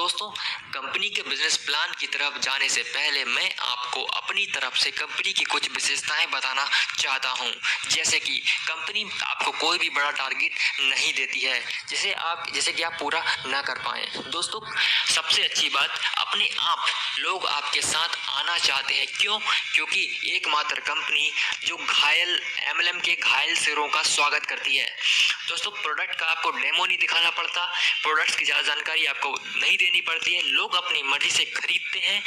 दोस्तों, कंपनी के business plan की तरफ जाने से पहले मैं आपको अपनी तरफ से कंपनी की कुछ विशेषताएं बताना चाहता हूं। जैसे कि कंपनी आपको कोई भी बड़ा टारगेट नहीं देती है जैसे कि आप पूरा ना कर पाएं। दोस्तों, सबसे अच्छी बात, अपने आप लोग आपके साथ आना चाहते हैं। क्यों? क्योंकि एकमात्र कंपनी जो घायल एमएलएम के घायल सिरों का स्वागत करती है। दोस्तों, प्रोडक्ट का आपको डेमो नहीं दिखाना पड़ता, प्रोडक्ट्स की ज़्यादा जानकारी आपको नहीं देनी पड़ती है। लोग अपनी मर्जी से खरीदते हैं।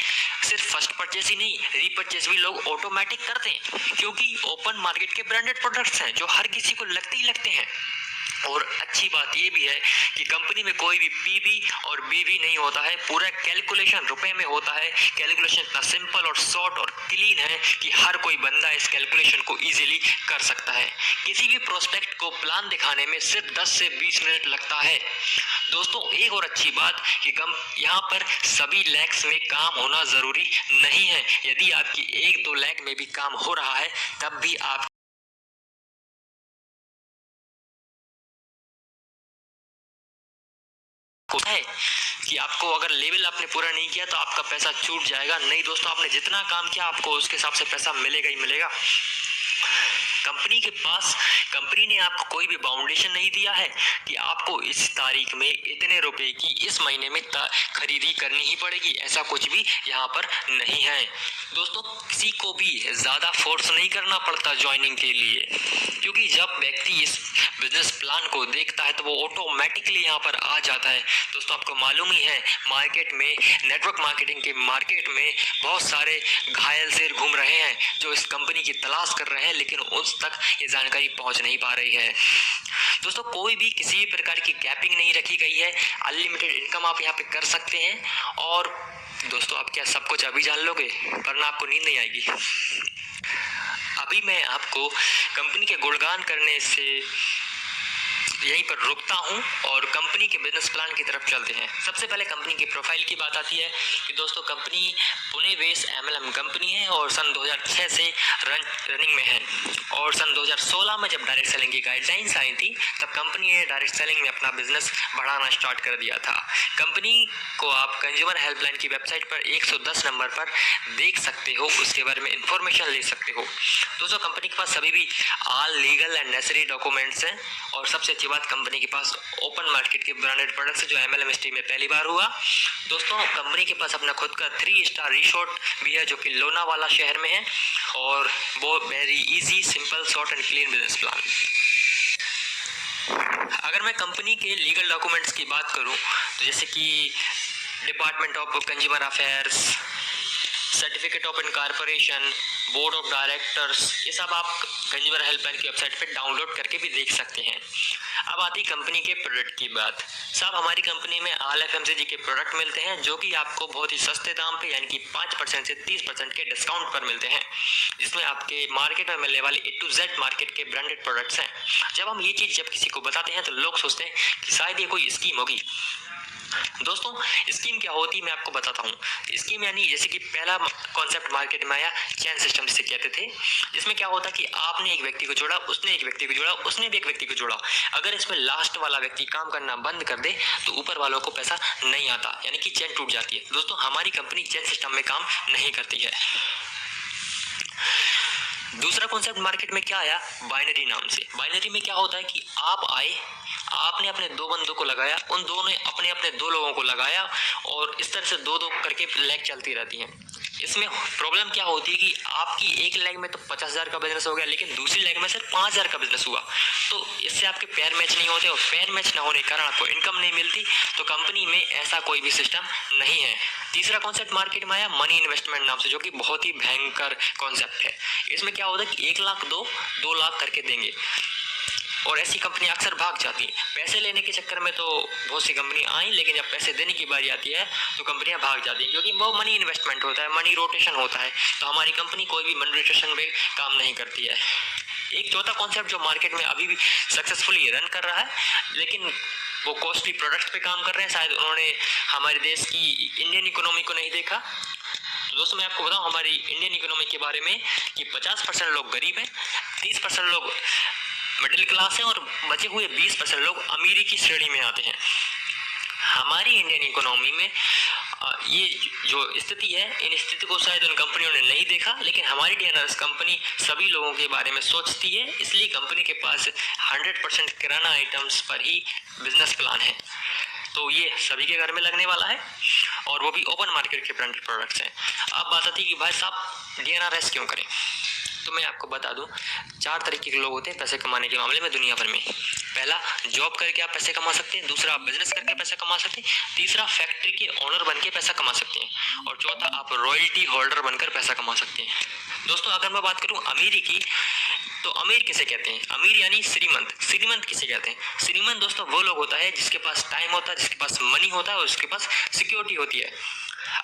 सिर्फ फर्स्ट परचेज ही नहीं, रीपरचेज भी लोग ऑटोमेटिक करते हैं, क्योंकि ओपन मार्केट के ब्रांडेड प्रोडक्ट्स हैं जो हर किसी को लगते ही लगते हैं। और अच्छी बात यह भी है कि कंपनी में कोई भी पीवी और बीवी नहीं होता है। पूरा कैलकुलेशन रुपए में होता है। कैलकुलेशन इतना सिंपल और शॉर्ट और क्लीन है कि हर कोई बंदा इस कैलकुलेशन को इजीली कर सकता है। किसी भी प्रोस्पेक्ट को प्लान दिखाने में सिर्फ 10 से 20 मिनट लगता है। दोस्तों, एक और अच्छी बात कि यहाँ पर सभी लैक्स में काम होना जरूरी नहीं है। यदि आपकी 1-2 लैक में भी काम हो रहा है, तब भी आप है कि आपको अगर लेवल आपने पूरा नहीं किया तो आपका पैसा छूट जाएगा। नहीं दोस्तों, आपने जितना काम किया आपको उसके हिसाब से पैसा मिलेगा ही मिलेगा। कंपनी ने आपको कोई भी बाउंडेशन नहीं दिया है कि आपको इस तारीख में इतने रुपए की इस महीने में खरीदी करनी ही पड़ेगी। ऐसा कुछ भी यहाँ पर नहीं है। दोस्तों, किसी को भी ज़्यादा फोर्स नहीं करना पड़ता ज्वाइनिंग के लिए, क्योंकि जब व्यक्ति इस बिजनेस प्लान को देखता है तो वो ऑटोमेटिकली यहाँ पर आ जाता है। दोस्तों, आपको मालूम ही है, मार्केट में नेटवर्क मार्केटिंग के मार्केट में बहुत सारे घायल शेर घूम रहे हैं जो इस कंपनी की तलाश कर रहे हैं, लेकिन उस तक ये जानकारी पहुंच नहीं पा रही है। दोस्तों, कोई भी किसी भी प्रकार की कैपिंग नहीं रखी गई है। अनलिमिटेड इनकम आप यहाँ पे कर सकते हैं। और दोस्तों, आप क्या सब कुछ अभी जान लोगे? वरना आपको नींद नहीं आएगी। अभी मैं आपको कंपनी के गुणगान करने से यहीं पर रुकता हूं और कंपनी के बिजनेस प्लान की तरफ चलते हैं। सबसे पहले कंपनी की प्रोफाइल की बात आती है कि दोस्तों, company Pune based MLM company है और सन 2006 से रनिंग में है। और सन 2016 में जब डायरेक्ट सेलिंग की गाइडलाइंस आई थी, तब कंपनी ने डायरेक्ट सेलिंग में अपना बिजनेस बढ़ाना स्टार्ट कर दिया था। कंपनी को आप कंज्यूमर हेल्पलाइन की वेबसाइट पर 110 नंबर पर देख सकते हो, उसके बारे में इंफॉर्मेशन ले सकते हो। दोस्तों, कंपनी के पास सभी भी all legal and necessary documents हैं। और सबसे अच्छी बात, कंपनी के पास ओपन मार्केट के ब्रांडेड प्रोडक्ट्स जो एमएलएम हिस्ट्री में पहली बार हुआ। दोस्तों, कंपनी के पास अपना खुद का 3 स्टार रिसोर्ट भी है जो कि लोनावाला शहर में है। और वो very easy, simple, short and clean business plan. अगर मैं कंपनी के लीगल डॉक्यूमेंट्स की बात करूं तो जैसे कि department of consumer affairs, certificate of incorporation, board of directors, ये सब आप कंज्यूमर हेल्पलाइन की वेबसाइट पे डाउनलोड करके भी देख सकते हैं। अब आती कंपनी के प्रोडक्ट की बात। साहब, हमारी कंपनी में ऑल एफएमसीजी के प्रोडक्ट मिलते हैं जो कि आपको बहुत ही सस्ते दाम पे, यानी कि 5% से 30% के डिस्काउंट पर मिलते हैं, जिसमें आपके मार्केट में मिलने वाले A to Z मार्केट के ब्रांडेड प्रोडक्ट्स हैं। जब हम ये चीज़ जब किसी को बताते हैं तो लोग सोचते हैं कि शायद ये कोई स्कीम होगी। दोस्तों, स्कीम क्या होती है मैं आपको बताता हूँ। स्कीम यानी जैसे कि पहला कॉन्सेप्ट मार्केट में आया चैन सिस्टम जिसे कहते थे, जिसमें क्या होता कि आपने एक व्यक्ति को जोड़ा, उसने एक व्यक्ति को जोड़ा, उसने भी एक व्यक्ति को जोड़ा। अगर इसमें लास्ट वाला व्यक्ति काम करना बंद कर दे तो ऊपर वालों को पैसा नहीं आता, यानी कि चैन टूट जाती है। दोस्तों, हमारी कंपनी चैन सिस्टम में काम नहीं करती है। दूसरा कॉन्सेप्ट मार्केट में क्या आया, बाइनरी नाम से। बाइनरी में क्या होता है कि आप आए, आपने अपने 2 बंदों को लगाया, उन दोनों ने अपने अपने 2 लोगों को लगाया, और इस तरह से 2-2 करके लेग चलती रहती हैं। इसमें प्रॉब्लम क्या होती है कि आपकी एक लेग में तो 50,000 का बिजनेस हो गया, लेकिन दूसरी लेग में सिर्फ 5,000 का बिजनेस हुआ। तो इससे आपके पैर मैच नहीं होते, और पैर मैच ना होने के कारण आपको इनकम नहीं मिलती। तो कंपनी में ऐसा कोई भी सिस्टम नहीं है। तीसरा कॉन्सेप्ट मार्केट में आया मनी इन्वेस्टमेंट नाम से, जो कि बहुत ही भयंकर कॉन्सेप्ट है। इसमें क्या होता है कि 1 लाख दो, 2 लाख करके देंगे, और ऐसी कंपनी अक्सर भाग जाती है। पैसे लेने के चक्कर में तो बहुत सी कंपनी आई, लेकिन जब पैसे देने की बारी आती है तो कंपनियां भाग जाती हैं, क्योंकि वो मनी इन्वेस्टमेंट होता है, मनी रोटेशन होता है। तो हमारी कंपनी कोई भी मनी रोटेशन में काम नहीं करती है। एक चौथा कॉन्सेप्ट जो मार्केट में अभी भी सक्सेसफुली रन कर रहा है, लेकिन वो कॉस्टली प्रोडक्ट्स पे काम कर रहे हैं। शायद उन्होंने हमारे देश की इंडियन इकोनॉमी को नहीं देखा। तो दोस्तों, मैं आपको बताऊं हमारी इंडियन इकोनॉमी के बारे में कि 50% लोग गरीब हैं, 30% लोग मिडिल क्लास है, और बचे हुए 20% लोग अमीरी की श्रेणी में आते हैं। हमारी इंडियन इकोनॉमी में ये जो स्थिति है, इन स्थिति को शायद उन कंपनियों ने नहीं देखा, लेकिन हमारी डीएनआरएस कंपनी सभी लोगों के बारे में सोचती है, इसलिए कंपनी के पास 100% किराना आइटम्स पर ही बिजनेस प्लान है। तो ये सभी के घर में लगने वाला है और वो भी ओपन मार्केट के ब्रांडेड प्रोडक्ट्स हैं। अब बात आती है कि भाई साहब डीएनआरएस क्यों करें। तो मैं आपको बता दूं, 4 तरीके के लोग होते हैं पैसे कमाने के मामले में दुनिया भर में। पहला, जॉब करके आप पैसे कमा सकते हैं। दूसरा, आप बिजनेस करके पैसे कमा सकते हैं। तीसरा, फैक्ट्री के ओनर बन के पैसा कमा सकते हैं। और चौथा, आप रॉयल्टी होल्डर बनकर पैसा कमा सकते हैं। दोस्तों, अगर मैं बात करूं अमीर की, तो अमीर किसे कहते हैं? अमीर यानी श्रीमंत। श्रीमंत किसे कहते हैं? श्रीमंत दोस्तों वो लोग होता है जिसके पास टाइम होता है, जिसके पास मनी होता है और उसके पास सिक्योरिटी होती है।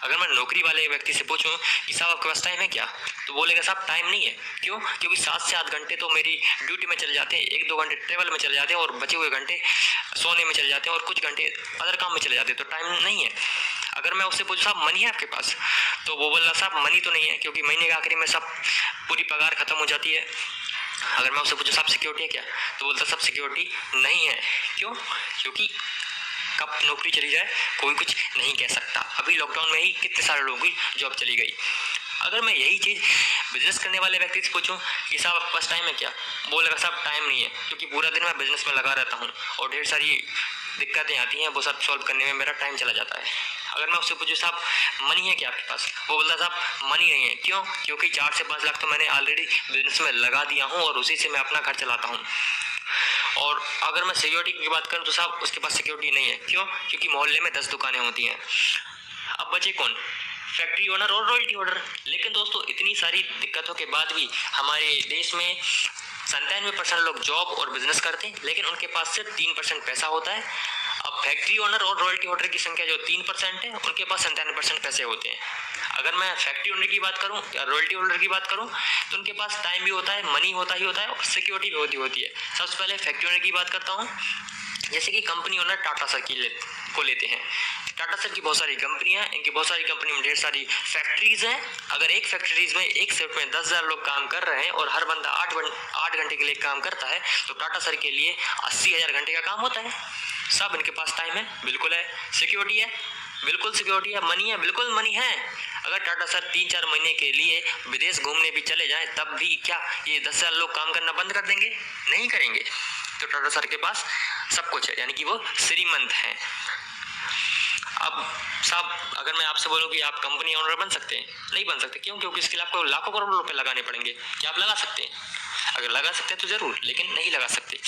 अगर मैं नौकरी वाले व्यक्ति से पूछूं कि साहब आपके पास टाइम है क्या, तो बोलेगा साहब टाइम नहीं है। क्यों? क्योंकि 7 से 8 घंटे तो मेरी ड्यूटी में चले जाते हैं, 1-2 घंटे ट्रेवल में चले जाते हैं और बचे हुए घंटे सोने में चले जाते हैं और कुछ घंटे अदर काम में चले जाते हैं, तो टाइम नहीं है। अगर मैं उससे पूछूं साहब मनी है आपके पास, तो वो बोल रहा साहब मनी तो नहीं है, क्योंकि महीने के आखिरी में सब पूरी पगार खत्म हो जाती है। अगर मैं उससे पूछूं साहब सिक्योरिटी है क्या, तो बोलता सब सिक्योरिटी नहीं है। क्यों? क्योंकि कब नौकरी चली जाए कोई कुछ नहीं कह सकता। अभी लॉकडाउन में ही कितने सारे लोगों की जॉब चली गई। अगर मैं यही चीज़ बिजनेस करने वाले व्यक्ति से पूछूं कि साहब आपके पास टाइम है क्या, बोलेगा साहब टाइम नहीं है, क्योंकि पूरा दिन मैं बिजनेस में लगा रहता हूं और ढेर सारी दिक्कतें आती हैं, वो सब सॉल्व करने में मेरा टाइम चला जाता है। अगर मैं उससे पूछूं साहब मनी है क्या आपके पास, वो बोलता साहब मनी नहीं है। क्यों? क्योंकि 4 से 5 लाख तो मैंने ऑलरेडी बिजनेस में लगा दिया हूँ और उसी से मैं अपना घर चलाता हूँ। और अगर मैं सिक्योरिटी की बात करूं तो साहब उसके पास सिक्योरिटी नहीं है। क्यों? क्योंकि मोहल्ले में 10 दुकानें होती हैं। अब बचे कौन? फैक्ट्री ओनर और रॉयल्टी होल्डर। लेकिन दोस्तों इतनी सारी दिक्कतों के बाद भी हमारे देश में 97% लोग जॉब और बिजनेस करते हैं, लेकिन उनके पास सिर्फ 3% पैसा होता है। अब फैक्ट्री ओनर और रॉयल्टी होल्डर की संख्या जो 3% है, उनके पास 97% पैसे होते हैं। अगर मैं फैक्ट्री ओनर की बात करूं या रॉयल्टी होल्डर की बात करूं, तो उनके पास टाइम भी होता है, मनी होता ही होता है और सिक्योरिटी भी होती है। सबसे पहले फैक्ट्री ओनर की बात करता हूं। जैसे कि कंपनी ओनर टाटा सर को लेते हैं। टाटा सर की बहुत सारी कंपनियां हैं, इनकी बहुत सारी कंपनी में ढेर सारी फैक्ट्रीज हैं। अगर एक फैक्ट्रीज में एक शिफ्ट में 10,000 लोग काम कर रहे हैं और हर बंदा 8 घंटे के लिए काम करता है, तो टाटा सर के लिए 80,000 घंटे का काम होता है। सब इनके पास टाइम है, बिल्कुल है। सिक्योरिटी है, बिल्कुल सिक्योरिटी है। मनी है, बिल्कुल मनी है। अगर टाटा सर 3-4 महीने के लिए विदेश घूमने भी चले जाएं, तब भी क्या ये 10,000 लोग काम करना बंद कर देंगे? नहीं करेंगे। तो टाटा सर के पास सब कुछ है, यानी कि वो श्रीमंत हैं। अब साहब अगर मैं आपसे बोलूं कि आप कंपनी ओनर बन सकते हैं, नहीं बन सकते। क्यों? क्योंकि इसके लिए आपको लाखों करोड़ों रुपए लगाने पड़ेंगे। क्या आप लगा सकते हैं? अगर लगा सकते हैं तो जरूर, लेकिन नहीं लगा सकते।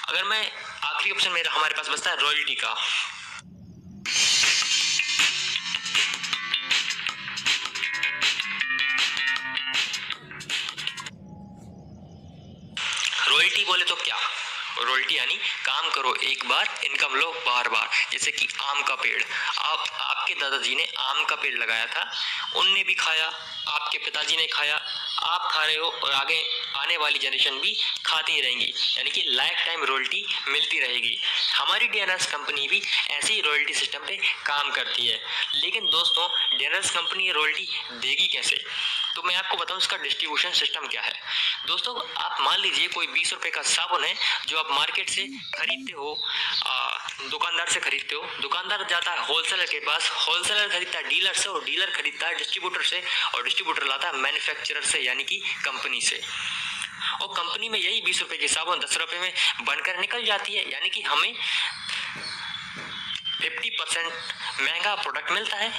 अगर मैं आखिरी ऑप्शन मेरा हमारे पास बचता है रॉयल्टी का। रॉयल्टी बोले तो क्या? रॉयल्टी यानी काम करो एक बार, इनकम लो बार बार। जैसे कि आम का पेड़, आपके दादाजी ने आम का पेड़ लगाया था, उनने भी खाया, आपके पिताजी ने खाया, आप खा रहे हो और आगे आने वाली जनरेशन भी खाती रहेंगी, यानी कि लाइफ टाइम रॉयल्टी मिलती रहेगी। हमारी डीएनआरएस कंपनी भी ऐसे ही रॉयल्टी सिस्टम पे काम करती है। लेकिन दोस्तों डीएनआरएस कंपनी रॉयल्टी देगी कैसे? तो मैं आपको बताऊं इसका डिस्ट्रीब्यूशन सिस्टम क्या है। दोस्तों आप मान लीजिए कोई 20 रुपए का साबुन है जो आप मार्केट से खरीदते हो, दुकानदार से खरीदते हो। दुकानदार जाता है होलसेलर के पास, होलसेलर खरीदता है डीलर से और डीलर खरीदता है डिस्ट्रीब्यूटर से और डिस्ट्रीब्यूटर लाता है मैन्युफैक्चरर से, यानी कि कंपनी से। और कंपनी में यही 20 रुपए की साबुन 10 रुपए में बनकर निकल जाती है, यानी कि हमें 50% महंगा प्रोडक्ट मिलता है।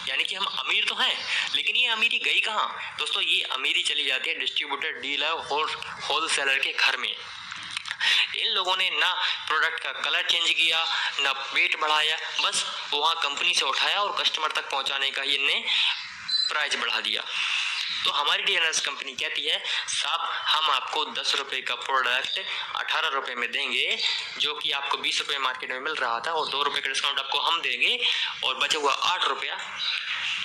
यानी कि हम अमीर तो हैं, लेकिन ये अमीरी गई कहाँ? दोस्तों ये अमीरी चली जाती है डिस्ट्रीब्यूटर, डीलर और होलसेलर के घर में। इन लोगों ने ना प्रोडक्ट का कलर चेंज किया, ना वेट बढ़ाया, बस वहाँ कंपनी से उठाया और कस्टमर तक पहुँचाने का इनने प्राइस बढ़ा दिया। तो हमारी डीएनआरएस कंपनी कहती है साहब हम आपको 10 रुपए का प्रोडक्ट 18 रुपए में देंगे, जो कि आपको 20 रुपए मार्केट में मिल रहा था, और 2 रुपए का डिस्काउंट आपको हम देंगे और बचा हुआ 8 रुपया।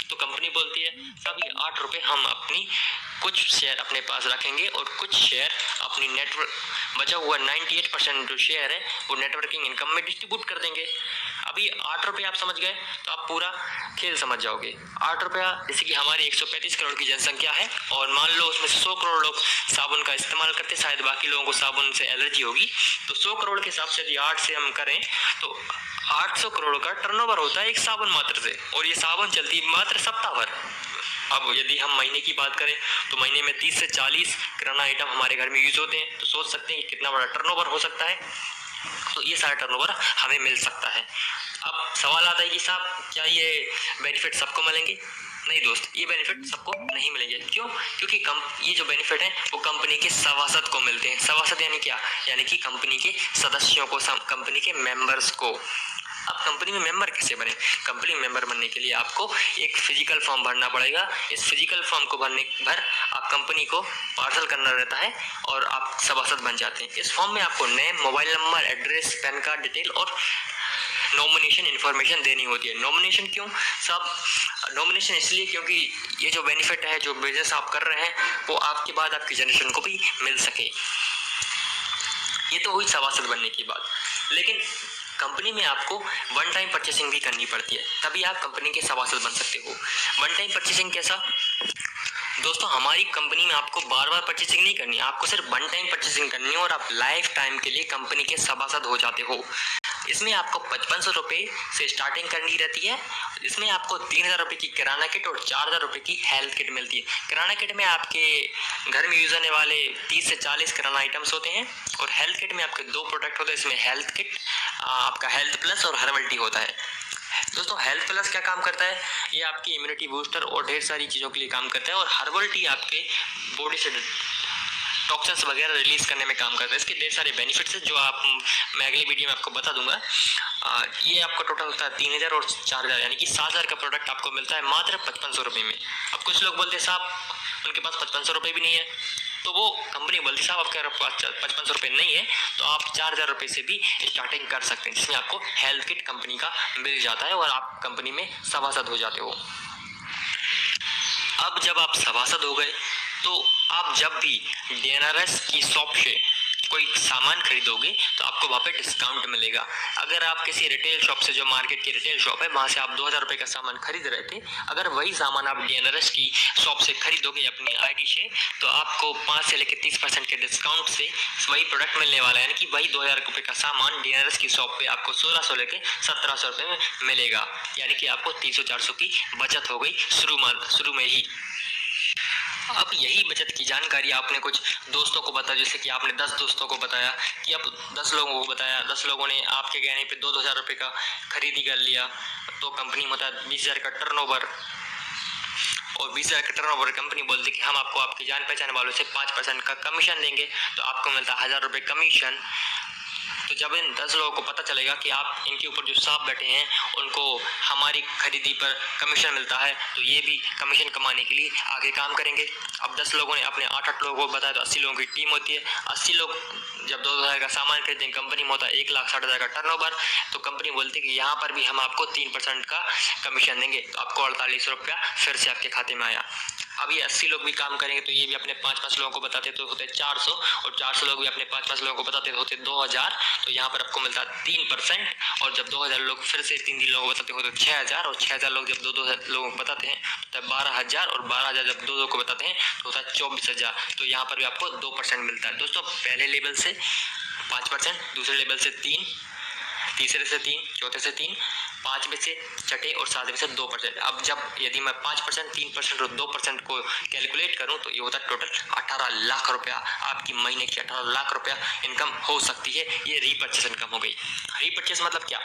तो कंपनी बोलती है साहब ये 8 रुपए हम अपनी कुछ शेयर अपने पास रखेंगे और कुछ शेयर अपनी नेटवर्क बचा हुआ 98% जो शेयर है वो नेटवर्किंग इनकम में डिस्ट्रीब्यूट कर देंगे। अभी 8 रुपये आप समझ गए तो आप पूरा खेल समझ जाओगे। 8 रुपया, जैसे कि हमारी 135 करोड़ की जनसंख्या है और मान लो उसमें 100 करोड़ लोग साबुन का इस्तेमाल करते हैं, शायद बाकी लोगों को साबुन से एलर्जी होगी, तो 100 करोड़ के हिसाब से यदि 8 से हम करें तो 800 करोड़ का टर्नओवर होता है एक साबुन मात्र से, और ये साबुन चलती है मात्र सप्ताह भर। अब यदि हम महीने की बात करें तो महीने में 30 से 40 किराना आइटम हमारे घर में यूज होते हैं, तो सोच सकते हैं कि कितना बड़ा टर्नओवर हो सकता है। तो ये सारा टर्नओवर हमें मिल सकता है। अब सवाल आता है कि साहब क्या ये बेनिफिट सबको मिलेंगे? नहीं दोस्त, ये बेनिफिट सबको नहीं मिलेंगे। क्यों? क्योंकि ये जो बेनिफिट है वो कंपनी के सभासद को मिलते हैं। सभासद यानी क्या? यानी कि कंपनी के सदस्यों को, कंपनी के मेंबर्स को। अब कंपनी में मेंबर कैसे बने? कंपनी में मेंबर बनने के लिए आपको एक फिजिकल फॉर्म भरना पड़ेगा। इस फिजिकल फॉर्म को भर आप कंपनी को पार्सल करना रहता है और आप सभासद बन जाते हैं। इस फॉर्म में आपको name, mobile number, address, pan card detail और नॉमिनेशन इन्फॉर्मेशन देनी होती है। नॉमिनेशन क्यों सब? नॉमिनेशन इसलिए क्योंकि ये जो बेनिफिट है, जो बिजनेस आप कर रहे हैं, वो आपके बाद आपकी जनरेशन को भी मिल सके। ये तो हुई सभासद बनने की बात। लेकिन कंपनी में आपको वन टाइम परचेसिंग भी करनी पड़ती है, तभी आप कंपनी के सभासद बन सकते हो। वन टाइम परचेसिंग कैसा? दोस्तों, हमारी कंपनी में आपको बार बार परचेसिंग नहीं करनी है, आपको सिर्फ वन टाइम परचेसिंग करनी है और आप लाइफ टाइम के लिए कंपनी के सभासद हो जाते हो। इसमें आपको 5500 रुपये से स्टार्टिंग करनी रहती है। इसमें आपको 3000 रुपये की किराना किट और 4000 रुपये की हेल्थ किट मिलती है। किराना किट में आपके घर में यूज होने वाले 30 से 40 किराना आइटम्स होते हैं और हेल्थ किट में आपके 2 प्रोडक्ट होते हैं। इसमें हेल्थ किट आपका हेल्थ प्लस और हर्बल टी होता है। दोस्तों, हेल्थ प्लस क्या काम करता है? ये आपकी इम्यूनिटी बूस्टर और ढेर सारी चीज़ों के लिए काम करता है, और हर्बल टी आपके बॉडी से टॉक्सिन्स वगैरह रिलीज करने में काम करता है। इसके ढेर सारे बेनिफिट्स हैं जो मैं अगली वीडियो में आपको बता दूंगा। ये आपका टोटल होता है 3000 और 4000, यानी कि 7000 का प्रोडक्ट आपको मिलता है मात्र 5500 रुपये में। अब कुछ लोग बोलते हैं साहब उनके पास 5500 रुपये भी नहीं है, तो वो कंपनी बोलती है साहब आपके पास 5500 रुपये नहीं है तो आप 4000 रुपये से भी स्टार्टिंग कर सकते हैं, जिसमें आपको हेल्थ किट कंपनी का मिल जाता है और आप कंपनी में सभासद हो जाते हो। अब जब आप सभासद हो गए तो आप जब भी DNRS की शॉप से कोई सामान खरीदोगे तो आपको वहाँ पे डिस्काउंट मिलेगा। अगर आप किसी रिटेल शॉप से, जो मार्केट की रिटेल शॉप है, वहाँ से आप 2000 रुपये का सामान खरीद रहे थे, अगर वही सामान आप DNRS की शॉप से खरीदोगे अपनी ID से, तो आपको 5 से लेकर 30% के डिस्काउंट से वही प्रोडक्ट मिलने वाला है। यानी कि वही 2000 रुपये का सामान DNRS की शॉप पे आपको 1600 लेकर 1700 रुपये में मिलेगा। यानी कि आपको 300-400 की बचत हो गई शुरू में ही। अब यही बचत की जानकारी आपने कुछ दोस्तों को बताया, जैसे कि आपने 10 दोस्तों को बताया कि अब 10 लोगों को बताया, 10 लोगों ने आपके कहने पे 2-2000 रुपये का खरीदी कर लिया, तो कंपनी में होता है 20,000 का टर्नओवर, और 20,000 का टर्नओवर कंपनी बोलती है कि हम आपको आपकी जान पहचान वालों से 5% का कमीशन देंगे, तो आपको मिलता है 1000 रुपये कमीशन। तो जब इन 10 लोगों को पता चलेगा कि आप इनके ऊपर जो साहब बैठे हैं उनको हमारी खरीदी पर कमीशन मिलता है, तो ये भी कमीशन कमाने के लिए आगे काम करेंगे। अब 10 लोगों ने अपने 8-8 लोगों को बताया तो 80 लोगों की टीम होती है। 80 लोग जब 2000 का सामान खरीदते हैं, कंपनी में होता है 1,60,000 का टर्नओवर, तो कंपनी बोलती है कि यहाँ पर भी हम आपको 3% का कमीशन देंगे, तो आपको 48 रुपया फिर से आपके खाते में आया। अब ये 80 लोग भी काम करेंगे तो ये भी अपने 5-5 लोगों को बताते तो होते 400, और 400 लोग भी अपने 5-5 लोगों को बताते तो होते 2000, तो यहाँ पर आपको मिलता है 3%। और जब 2000 लोग फिर से 3 लोगों को बताते हो तो 6000, और 6000 लोग जब 2 लोगों को बताते हैं तो 12000, और 12000 जब 2 को बताते हैं तो होता है 24,000। तो यहाँ पर भी आपको 2% मिलता है। दोस्तों, पहले लेवल से 5%, दूसरे लेवल से 3, तीसरे से 3, चौथे से 3, 5 में से छठे और 7 में से 2%। अब जब यदि मैं 5%, 3% और 2% को कैलकुलेट करूं तो ये होता है टोटल 18 लाख रुपया। आपकी महीने की 18 लाख रुपया इनकम हो सकती है। ये रीपर्चेस इनकम हो गई। रीपर्चेस मतलब क्या?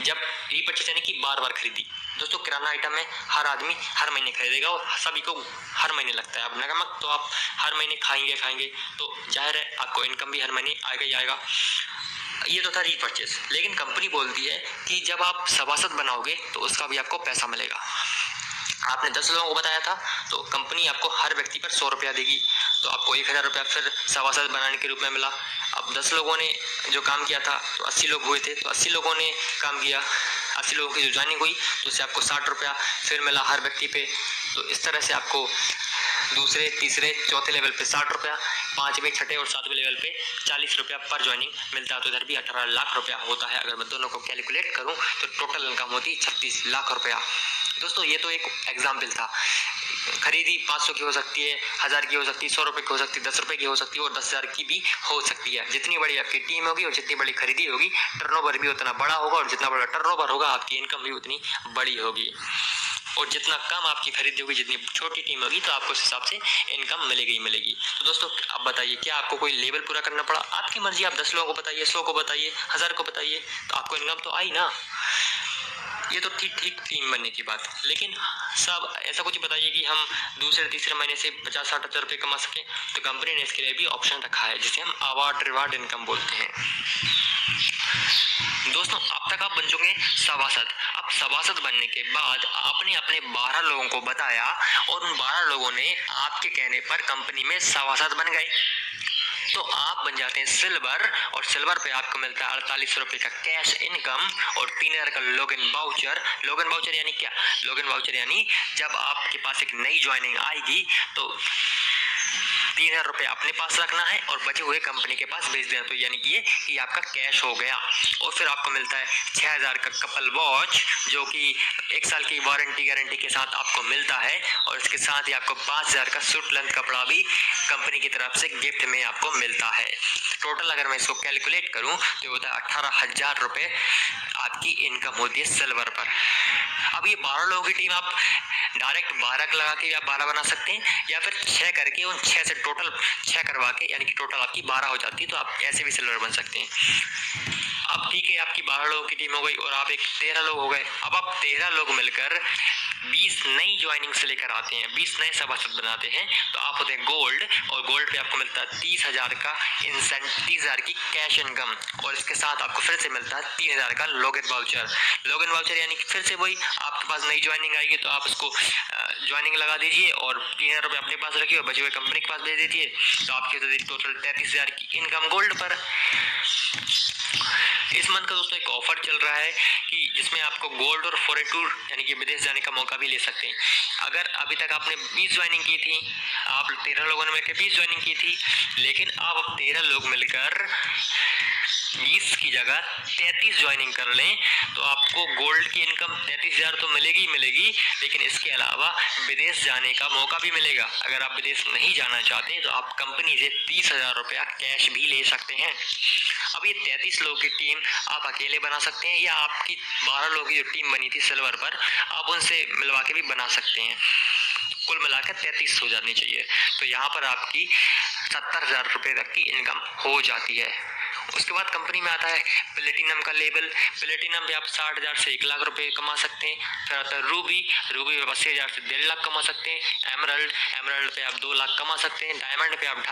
जब रीपर्चेस यानी कि बार बार खरीदी। दोस्तों, किराना आइटम में हर आदमी हर महीने खरीदेगा और सभी को हर महीने लगता है। अब नमक तो आप हर महीने खाएंगे तो जाहिर है आपको इनकम भी हर महीने आएगा ही आएगा। ये तो था रीपर्चेस। लेकिन कंपनी बोलती है कि जब आप सभासद बनाओगे तो उसका भी आपको पैसा मिलेगा। आपने 10 लोगों को बताया था तो कंपनी आपको हर व्यक्ति पर 100 रुपया देगी, तो आपको 1000 रुपया फिर सभासद बनाने के रूप में मिला। अब 10 लोगों ने जो काम किया था तो 80 लोग हुए थे, तो 80 लोगों ने काम किया, 80 लोगों की जो ज्वाइनिंग हुई तो उससे आपको 60 रुपया फिर मिला हर व्यक्ति पे। तो इस तरह से आपको दूसरे, तीसरे, चौथे लेवल पे 60 रुपया, 5वें, 6ठे और 7वें लेवल पे 40 रुपया पर ज्वाइनिंग मिलता है। तो इधर भी 18 लाख रुपया होता है। अगर मैं दोनों को कैलकुलेट करूं तो टोटल इनकम होती है 36 लाख रुपया। दोस्तों ये तो एक एग्जाम्पल था। खरीदी 500 की हो सकती है, 1000 की हो सकती है, 100 रुपए की हो सकती है, 10 रुपए की हो सकती है और 10,000 की भी हो सकती है। जितनी बड़ी आपकी टीम होगी और जितनी बड़ी खरीदी होगी, टर्नओवर भी उतना बड़ा होगा और जितना बड़ा टर्नओवर होगा आपकी इनकम भी उतनी बड़ी होगी। और जितना कम आपकी खरीदी होगी, जितनी छोटी टीम होगी, तो आपको उस हिसाब से इनकम मिलेगी ही मिलेगी। तो दोस्तों अब बताइए, क्या आपको कोई लेवल पूरा करना पड़ा? आपकी मर्जी, आप 10 लोगों को बताइए, 100 को बताइए, 1000 को बताइए, तो आपको इनकम तो आई ना। ये तो ठीक ठीक टीम बनने की बात। लेकिन सब ऐसा कुछ बताइए कि हम दूसरे तीसरे महीने से 50-60 हज़ार रुपये कमा सकें, तो कंपनी ने इसके लिए भी ऑप्शन रखा है जिसे हम अवार्ड रिवार्ड इनकम बोलते हैं। दोस्तों अब तक आप बन चुके हैं सभासद। अब सभासद बनने के बाद आपने अपने 12 लोगों को बताया और उन 12 लोगों ने आपके कहने पर कंपनी में सभासद बन गए, तो आप बन जाते हैं सिल्वर। और सिल्वर पे आपको मिलता है 48 रुपए का कैश इनकम और 3000 का लॉगिन वाउचर। लॉगिन वाउचर यानी क्या? लॉगिन वाउचर यानी जब आपके पास एक नई ज्वाइनिंग आएगी तो 3000 रुपये अपने पास रखना है और बचे हुए कंपनी के पास भेज देना। तो यानी कि ये आपका कैश हो गया। और फिर आपको मिलता है 6000 का कपल वॉच, जो कि 1 साल की वारंटी गारंटी के साथ आपको मिलता है। और इसके साथ ही आपको 5000 का सूट लेंथ कपड़ा भी कंपनी की तरफ से गिफ्ट में आपको मिलता है। टोटल अगर मैं इसको कैलकुलेट करूं तो होता है 18,000 रुपये आपकी इनकम होती है सिल्वर पर। अब ये 12 लोगों की टीम आप डायरेक्ट 12 लगा के आप 12 बना सकते हैं, या फिर 6 करके उन 6 से टोटल 6 करवा के, यानी कि टोटल आपकी 12 हो जाती है, तो आप ऐसे भी सिल्वर बन सकते हैं। अब ठीक है, आपकी 12 लोगों की टीम हो गई और आप एक 13 लोग हो गए। अब आप 13 लोग मिलकर 20 नई ज्वाइनिंग से लेकर आते हैं, 20 नए सभासद बनाते हैं, तो आप होते हैं गोल्ड। और गोल्ड पे आपको मिलता है 30,000 का इंसेंटिव, 30,000 की कैश इनकम। और इसके साथ आपको फिर से मिलता है 3000 का लॉगिन वाउचर। लॉगिन वाउचर यानी कि फिर से वही, आपके पास नई ज्वाइनिंग आएगी तो आप उसको ज्वाइनिंग लगा दीजिए और 3000 रुपये अपने पास रखिए और बचे हुए कंपनी के पास भेज दीजिए, तो आपकी होती है टोटल 33,000 की इनकम गोल्ड पर। इस मंथ का दोस्तों एक ऑफर चल रहा है कि जिसमें आपको गोल्ड और फॉरेन टूर यानी कि विदेश जाने का मौका भी ले सकते हैं। अगर अभी तक आपने 20 ज्वाइनिंग की थी, आप 13 लोगों ने मिलकर 20 ज्वाइनिंग की थी, लेकिन अब 13 लोग मिलकर 20 की जगह 33 ज्वाइनिंग कर लें, तो आपको गोल्ड की इनकम 33,000 तो मिलेगी ही मिलेगी, लेकिन इसके अलावा विदेश जाने का मौका भी मिलेगा। अगर आप विदेश नहीं जाना चाहते तो आप कंपनी से 30,000 रुपया कैश भी ले सकते हैं। अब ये 33 लोगों की टीम आप अकेले बना सकते हैं, या आपकी 12 लोगों की जो टीम बनी थी सिल्वर पर, आप उनसे मिलवा के भी बना सकते हैं। कुल मिलाकर 33 हो जानी चाहिए। तो यहाँ पर आपकी 70,000 रुपये तक की इनकम हो जाती है। उसके बाद कंपनी में आता है प्लेटिनम का लेवल। प्लेटिनम पे आप 60,000 से 1 लाख रुपए कमा सकते हैं। फिर आता है रूबी। रूबी पे 80,000 से 1.5 लाख कमा सकते हैं। एमरल्ड। एमरल्ड पे आप 2 लाख कमा सकते हैं। डायमंड पे आप